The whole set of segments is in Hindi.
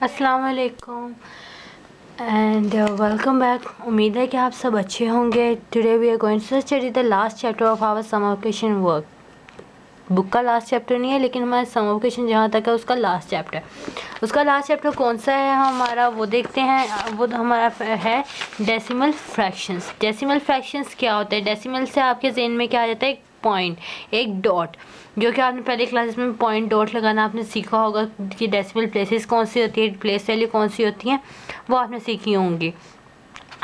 अस्सलाम वालेकुम एंड वेलकम बैक। उम्मीद है कि आप सब अच्छे होंगे। Today we are going to study the last chapter of our summer vacation work. Book का लास्ट चैप्टर नहीं है, लेकिन हमारा समर वेकेशन जहाँ तक है उसका लास्ट चैप्टर। उसका लास्ट चैप्टर कौन सा है हमारा, वो देखते हैं। वो हमारा है डेसिमल फ्रैक्शंस। डेसिमल फ्रैक्शंस क्या होता है? डेसिमल से आपके ज़हन में क्या आ जाता है? एक पॉइंट, एक डॉट, जो कि आपने पहले क्लासेस में पॉइंट डॉट लगाना आपने सीखा होगा कि डेसिमल प्लेसेस कौन सी होती है, प्लेस वैल्यू कौन सी होती हैं, वो आपने सीखी होंगी।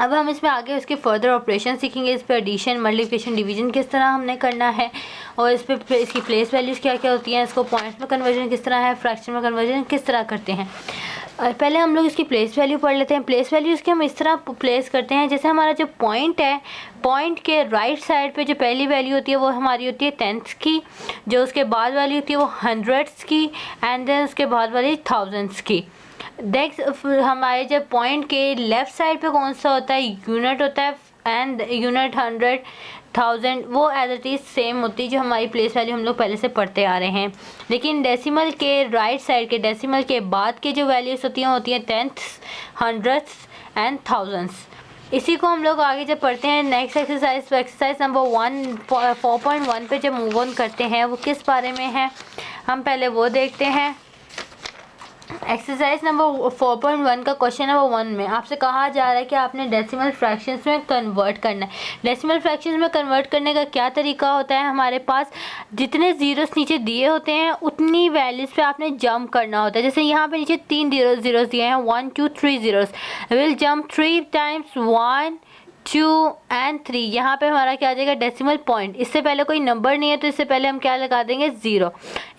अब हम इसमें आगे उसके फर्दर ऑपरेशन सीखेंगे। इस पर एडिशन, मल्टीप्लिकेशन, डिवीजन किस तरह हमने करना है, और इस पर इसकी प्लेस वैल्यूज़ क्या क्या होती हैं, इसको पॉइंट्स में कन्वर्जन किस तरह है, फ्रैक्शन में कन्वर्जन किस तरह करते हैं। पहले हम लोग इसकी प्लेस वैल्यू पढ़ लेते हैं। प्लेस वैल्यू इसके हम इस तरह प्लेस करते हैं, जैसे हमारा जो पॉइंट है, पॉइंट के राइट साइड पे जो पहली वैल्यू होती है वो हमारी होती है टेंथ्स की, जो उसके बाद वाली होती है वो हंड्रेड्स की, एंड देन उसके बाद वाली थाउजेंड्स की। नेक्स्ट हमारे जब पॉइंट के लेफ़्ट साइड पे कौन सा होता है? यूनिट होता है, एंड यूनिट, हंड्रेड, थाउजेंड, वो एज इट इज़ सेम होती है जो हमारी प्लेस वैल्यू हम लोग पहले से पढ़ते आ रहे हैं। लेकिन डेसिमल के राइट साइड के, डेसिमल के बाद के जो वैल्यूज़ होती हैं टेंथ्स, हंड्रेड्स एंड थाउजेंड्स। इसी को हम लोग आगे जब पढ़ते हैं नेक्स्ट एक्सरसाइज नंबर 4.1 पे जब मूव ऑन करते हैं, वो किस बारे में है हम पहले वो देखते हैं। एक्सरसाइज नंबर 4.1 का क्वेश्चन नंबर 1 में आपसे कहा जा रहा है कि आपने डेसिमल फ्रैक्शंस में कन्वर्ट करना है। डेसिमल फ्रैक्शंस में कन्वर्ट करने का क्या तरीका होता है? हमारे पास जितने ज़ीरोस नीचे दिए होते हैं उतनी वैल्यूज़ पे आपने जंप करना होता है। जैसे यहाँ पे नीचे 3 ज़ीरोस दिए हैं, 1 2 3 zeros. Will jump 3 times 1 2 and 3। यहाँ पे हमारा क्या आ जाएगा? Decimal point. इससे पहले कोई नंबर नहीं है तो इससे पहले हम क्या लगा देंगे? 0।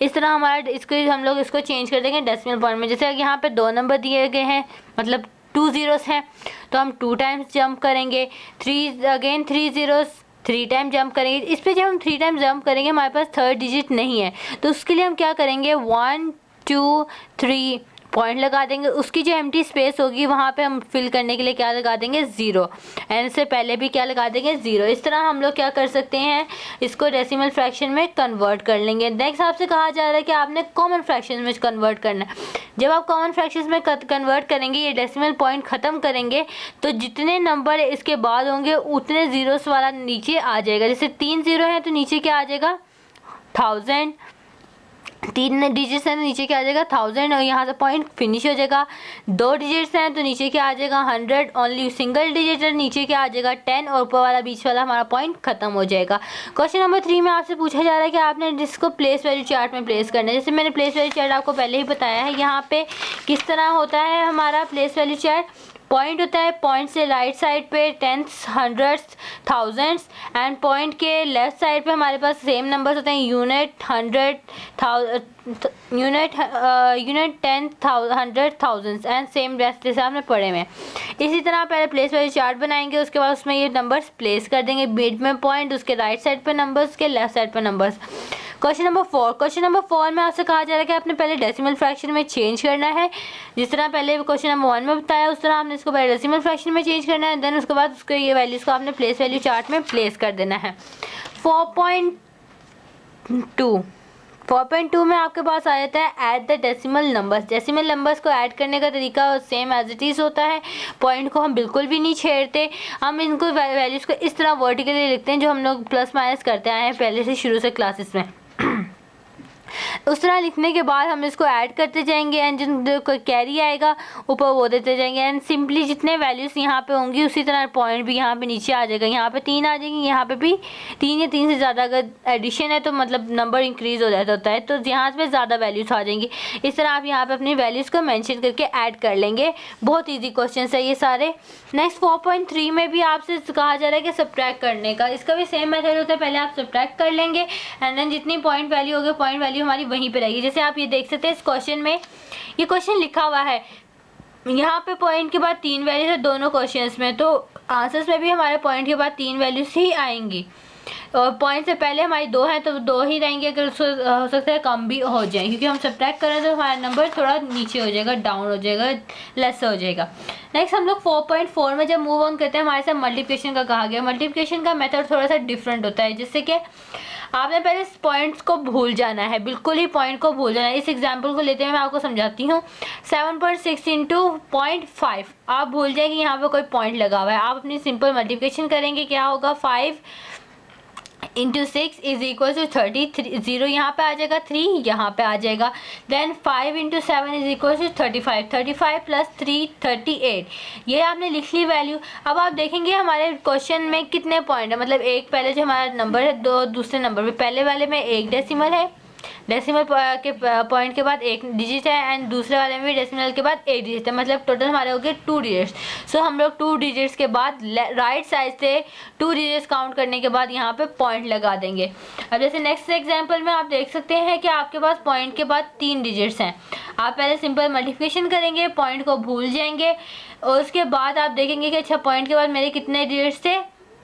इस तरह हमारा इसको हम लोग इसको चेंज कर देंगे डेसिमल पॉइंट में। जैसे यहाँ पे 2 नंबर दिए गए हैं, मतलब 2 ज़ीरोस हैं, तो हम 2 टाइम्स जंप करेंगे। 3 अगेन 3 ज़ीरोस, 3 टाइम जंप करेंगे। इस पर जब हम 3 टाइम जंप करेंगे हमारे पास थर्ड डिजिट नहीं है, तो उसके लिए हम क्या करेंगे? 1 2 3 पॉइंट लगा देंगे। उसकी जो एम्प्टी स्पेस होगी वहाँ पे हम फिल करने के लिए क्या लगा देंगे? 0। एंड से पहले भी क्या लगा देंगे? 0। इस तरह हम लोग क्या कर सकते हैं? इसको डेसिमल फ्रैक्शन में कन्वर्ट कर लेंगे। नेक्स्ट आपसे कहा जा रहा है कि आपने कॉमन फ्रैक्शन में कन्वर्ट करना है। जब आप कॉमन फ्रैक्शन में कन्वर्ट करेंगे, ये डेसिमल पॉइंट ख़त्म करेंगे, तो जितने नंबर इसके बाद होंगे उतने ज़ीरोस वाला नीचे आ जाएगा। जैसे 3 ज़ीरो है तो नीचे क्या आ जाएगा? 1000। 3 डिजिट्स हैं तो नीचे क्या आ जाएगा? 1000, और यहाँ से पॉइंट फिनिश हो जाएगा। 2 डिजिट्स हैं तो नीचे क्या आ जाएगा? 100। ओनली सिंगल डिजिट है, नीचे क्या आ जाएगा? 10, और ऊपर वाला बीच वाला हमारा पॉइंट खत्म हो जाएगा। क्वेश्चन नंबर 3 में आपसे पूछा जा रहा है कि आपने जिसको प्लेस वैल्यू चार्ट में प्लेस करना है। जैसे मैंने प्लेस वैल्यू चार्ट आपको पहले ही बताया है। यहाँ पे किस तरह होता है हमारा प्लेस वैल्यू चार्ट? पॉइंट होता है, पॉइंट से राइट साइड पे टेंथ्स, हंड्रेड्स, थाउजेंड्स, एंड पॉइंट के लेफ्ट साइड पे हमारे पास सेम नंबर्स होते हैं, unit, hundred, unit 10, 100, thousands, and same जैसे आपने पढ़े में। इसी तरह पहले प्लेस वैल्यू चार्ट बनाएंगे, उसके बाद उसमें ये नंबर्स प्लेस कर देंगे। मिड में पॉइंट, उसके राइट साइड पे नंबर्स, उसके लेफ्ट साइड पे numbers. Question number 4। Question number 4 में आपसे कहा जा रहा है कि आपने पहले डेसिमल फ्रैक्शन में चेंज करना है। जिस तरह पहले क्वेश्चन नंबर 1 में बताया उस तरह आपने इसको पहले डेसिमल फ्रैक्शन में चेंज करना है, देन उसके बाद उसको ये वैल्यूज़ को आपने प्लेस वैल्यू चार्ट में प्लेस कर देना है। 4.2 में आपके पास आ जाता है add the decimal numbers. Decimal numbers को ऐड करने का तरीका सेम एज इट इज़ होता है। पॉइंट को हम बिल्कुल भी नहीं छेड़ते, हम इनको वैल्यूज़ को इस तरह वर्टिकली लिखते हैं जो हम लोग प्लस माइनस करते आए हैं पहले से शुरू से क्लासेस में। उस तरह लिखने के बाद हम इसको ऐड करते जाएंगे, एंड जो कैरी आएगा ऊपर वो देते जाएंगे, एंड सिंपली जितने वैल्यूज़ यहाँ पे होंगी उसी तरह पॉइंट भी यहाँ पे नीचे आ जाएगा। यहाँ पे 3 आ जाएंगी, यहाँ पे भी 3 या 3 से ज़्यादा अगर एडिशन है तो मतलब नंबर इंक्रीज़ हो जाता होता है, तो यहाँ पे ज़्यादा वैल्यूज़ आ जाएंगी। इस तरह आप यहाँ पे अपनी वैल्यूज़ को मेंशन करके ऐड कर लेंगे। बहुत ईजी क्वेश्चन है ये सारे। नेक्स्ट 4.3 में भी आपसे कहा जा रहा है कि सब्ट्रैक्ट करने का। इसका भी सेम मेथड होता है, पहले आप सब्ट्रैक्ट कर लेंगे, एंड देन जितनी पॉइंट वैल्यू होगी पॉइंट वैल्यू हमारी वहीं पे रहेगी। जैसे आप ये देख सकते हैं इस क्वेश्चन में, ये क्वेश्चन लिखा हुआ है, यहाँ पे पॉइंट के बाद 3 वैल्यूज है दोनों क्वेश्चंस में, तो आंसर्स में भी हमारे पॉइंट के बाद 3 वैल्यूज ही आएंगी, और पॉइंट से पहले हमारी 2 है तो 2 ही रहेंगे। अगर उसको हो सकता है कम भी हो जाए, क्योंकि हम सब्ट्रैक्ट करें तो हमारा नंबर थोड़ा नीचे हो जाएगा, डाउन हो जाएगा, लेस हो जाएगा। नेक्स्ट हम लोग 4.4 में जब मूव ऑन करते हैं, हमारे साथ मल्टीप्लिकेशन का कहा गया। मल्टीप्लिकेशन का मेथड थोड़ा सा डिफरेंट होता है, जिससे कि आपने पहले पॉइंट्स को भूल जाना है, बिल्कुल ही पॉइंट को भूल जाना है। इस एग्जांपल को लेते हुए मैं आपको समझाती हूँ। 7.6 इंटू 0.5, आप भूल जाए कि यहाँ पे कोई पॉइंट लगा हुआ है। आप अपनी सिंपल मल्टीप्लिकेशन करेंगे, क्या होगा 5 इंटू 6 इज इक्वल टू 30, 0 यहाँ पे आ जाएगा, 3 यहाँ पे आ जाएगा। Then 5 into 7 is equal to 35, 35 plus 3 38, ये आपने लिख ली वैल्यू। अब आप देखेंगे हमारे क्वेश्चन में कितने पॉइंट है, मतलब एक पहले जो हमारा नंबर है, दो दूसरे नंबर में, पहले वाले में एक डेसिमल है, डेसिमल के पॉइंट के बाद एक डिजिट है, एंड दूसरे वाले में भी डेसिमल के बाद एक डिजिट है, मतलब टोटल हमारे हो गए 2 डिजिट्स। सो हम लोग 2 डिजिट्स के बाद राइट साइड से 2 डिजिट्स काउंट करने के बाद यहाँ पे पॉइंट लगा देंगे। अब जैसे नेक्स्ट एग्जांपल में आप देख सकते हैं कि आपके पास पॉइंट के बाद 3 डिजिट्स हैं। आप पहले सिंपल मल्टीप्लिकेशन करेंगे, पॉइंट को भूल जाएंगे, और उसके बाद आप देखेंगे कि अच्छा पॉइंट के बाद मेरे कितने डिजिट्स थे,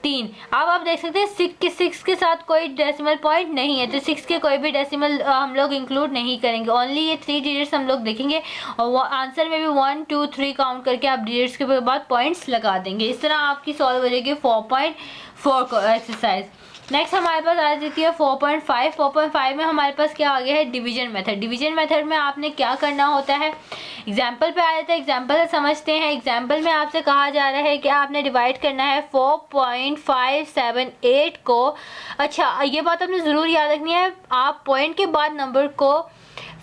3। अब आप देख सकते हैं 6 के साथ कोई डेसिमल पॉइंट नहीं है, तो 6 के कोई भी डेसिमल हम लोग इंक्लूड नहीं करेंगे, ओनली ये 3 डिजिट्स हम लोग देखेंगे, और आंसर में भी 1 2 3 काउंट करके आप डिजिट्स के बाद पॉइंट्स लगा देंगे। इस तरह आपकी सॉल्व हो जाएगी 4.4 एक्सरसाइज। नेक्स्ट हमारे पास आ जाती है 4.5। 4.5 में हमारे पास क्या आ गया है, डिवीजन मेथड। डिवीजन मेथड में आपने क्या करना होता है, एग्जाम्पल पे आ जाता है, एग्जाम्पल से समझते हैं। एग्जाम्पल में आपसे कहा जा रहा है कि आपने डिवाइड करना है 4.578 को। अच्छा ये बात आपने ज़रूर याद रखनी है, आप पॉइंट के बाद नंबर को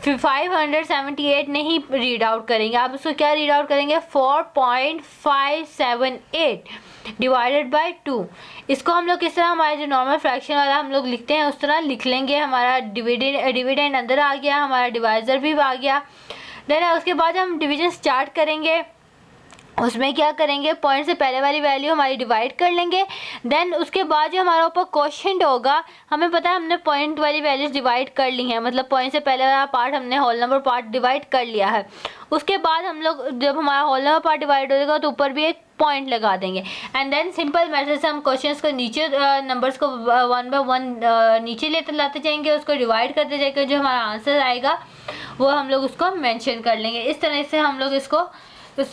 578 नहीं रीड आउट करेंगे, आप उसको क्या रीड आउट करेंगे, 4.578 डिवाइडेड बाय 2। इसको हम लोग किस तरह, हमारे जो नॉर्मल फ्रैक्शन वाला हम लोग लिखते हैं उस तरह लिख लेंगे। हमारा डिविडेंड अंदर आ गया, हमारा डिवाइजर भी आ गया। देन उसके बाद हम डिवीजन स्टार्ट करेंगे, उसमें क्या करेंगे, पॉइंट से पहले वाली वैल्यू हमारी डिवाइड कर लेंगे। देन उसके बाद जो हमारा ऊपर क्वोशिएंट होगा, हमें पता है हमने पॉइंट वाली वैल्यूज डिवाइड कर ली हैं, मतलब पॉइंट से पहले वाला पार्ट हमने होल नंबर पार्ट डिवाइड कर लिया है। उसके बाद हम लोग जब हमारा होल नंबर पार्ट डिवाइड हो जाएगा तो ऊपर भी एक पॉइंट लगा देंगे, एंड देन सिंपल मेथड से हम क्वेश्चंस को नीचे नंबर्स को 1 बाय 1 नीचे लेते लाते जाएंगे, उसको डिवाइड करते जाएंगे, जो हमारा आंसर आएगा वो हम लोग उसको मेंशन कर लेंगे। इस तरह से हम लोग इसको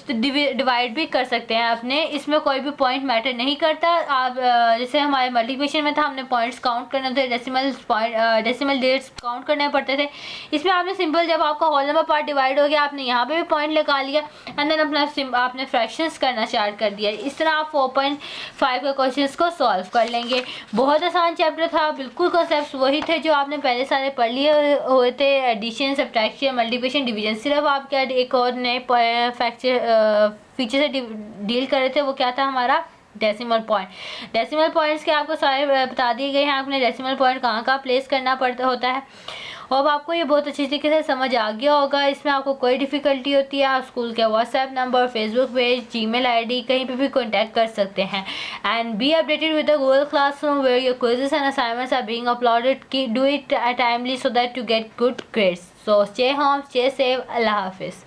डिवाइड भी कर सकते हैं अपने, इसमें कोई भी पॉइंट मैटर नहीं करता। आप जैसे हमारे मल्टीप्लिकेशन में था, हमने पॉइंट्स काउंट करने थे, डेसिमल डिजिट्स काउंट करने पड़ते थे। इसमें आपने सिंपल जब आपका होल नंबर पार्ट डिवाइड हो गया, आपने यहाँ पे भी पॉइंट लगा लिया, एंड देन अपना आपने फ्रैक्शंस करना स्टार्ट कर दिया। इस तरह आप 4.5 के क्वेश्चंस को सॉल्व कर लेंगे। बहुत आसान चैप्टर था, बिल्कुल कॉन्सेप्ट्स वही थे जो आपने पहले सारे पढ़ लिए हुए थे, एडिशन, सब्ट्रैक्शन, मल्टीप्लिकेशन, डिवीजन। सिर्फ आप क्या एक और नए फीचर से डील कर रहे थे, वो क्या था हमारा डेसिमल पॉइंट। डेसिमल पॉइंट्स के आपको सारे बता दिए गए हैं, आपने डेसिमल पॉइंट कहाँ कहाँ प्लेस करना पड़ता होता है। और अब आपको ये बहुत अच्छी तरीके से समझ आ गया होगा। इसमें आपको कोई डिफ़िकल्टी होती है, आप स्कूल के WhatsApp number, Facebook page, Gmail ID कहीं पे भी कांटेक्ट कर सकते हैं। And be updated with the Google classroom where your quizzes and assignments are being uploaded. Do it timely so that you get good grades. So stay home, stay safe. Allah Hafiz.